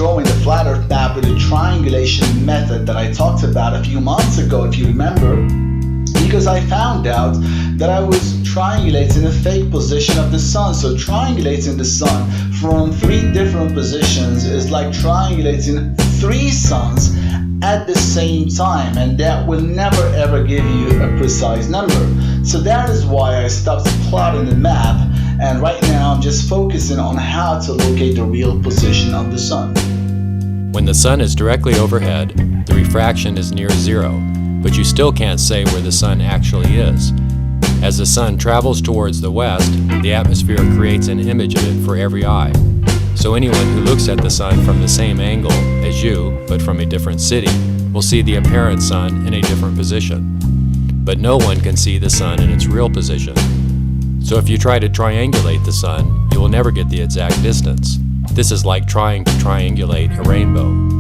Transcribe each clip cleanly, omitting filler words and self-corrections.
drawing the flat earth map with the triangulation method that I talked about a few months ago, if you remember, because I found out that I was triangulating a fake position of the sun. So triangulating the sun from 3 different positions is like triangulating 3 suns at the same time, and that will never ever give you a precise number. So that is why I stopped plotting the map, and right now I'm just focusing on how to locate the real position of the sun. When the sun is directly overhead, the refraction is near 0, but you still can't say where the sun actually is. As the sun travels towards the west, the atmosphere creates an image of it for every eye. So anyone who looks at the sun from the same angle as you, but from a different city, will see the apparent sun in a different position. But no one can see the sun in its real position. So if you try to triangulate the sun, you will never get the exact distance. This is like trying to triangulate a rainbow.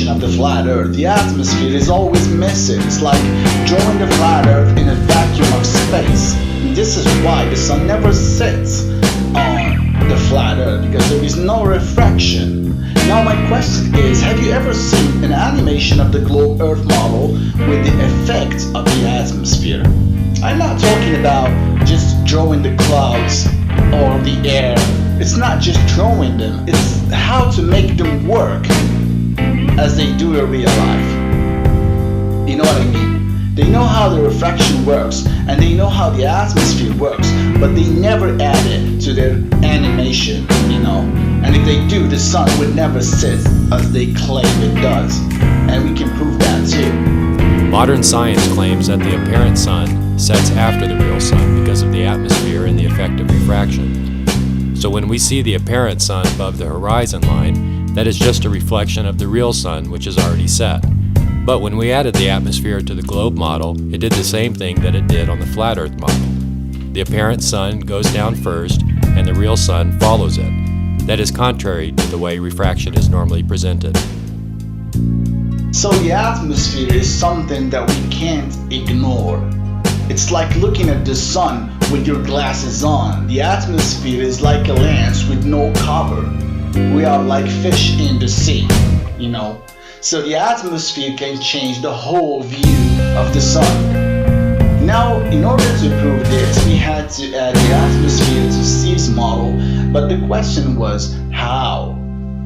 Of the flat earth, the atmosphere is always missing. It's like drawing the flat earth in a vacuum of space. And this is why the sun never sits on the flat earth, because there is no refraction. Now my question is, have you ever seen an animation of the globe earth model with the effect of the atmosphere? I'm not talking about just drawing the clouds or the air. It's not just drawing them, it's how to make them work as they do in real life. You know what I mean? They know how the refraction works, and they know how the atmosphere works, but they never add it to their animation, you know? And if they do, the sun would never sit as they claim it does. And we can prove that too. Modern science claims that the apparent sun sets after the real sun because of the atmosphere and the effect of refraction. So when we see the apparent sun above the horizon line, that is just a reflection of the real sun, which is already set. But when we added the atmosphere to the globe model, it did the same thing that it did on the flat earth model. The apparent sun goes down first, and the real sun follows it. That is contrary to the way refraction is normally presented. So the atmosphere is something that we can't ignore. It's like looking at the sun with your glasses on. The atmosphere is like a lens with no cover. We are like fish in the sea, you know. So the atmosphere can change the whole view of the sun. Now, in order to prove this, we had to add the atmosphere to Steve's model, but the question was, how?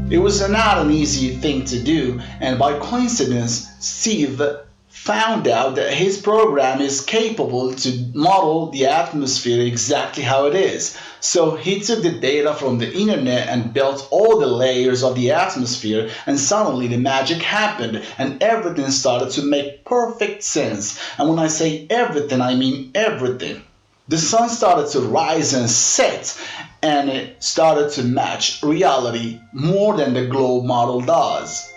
It was not an easy thing to do, and by coincidence, Steve found out that his program is capable to model the atmosphere exactly how it is. So he took the data from the internet and built all the layers of the atmosphere, and suddenly the magic happened and everything started to make perfect sense. And when I say everything, I mean everything. The sun started to rise and set, and it started to match reality more than the globe model does.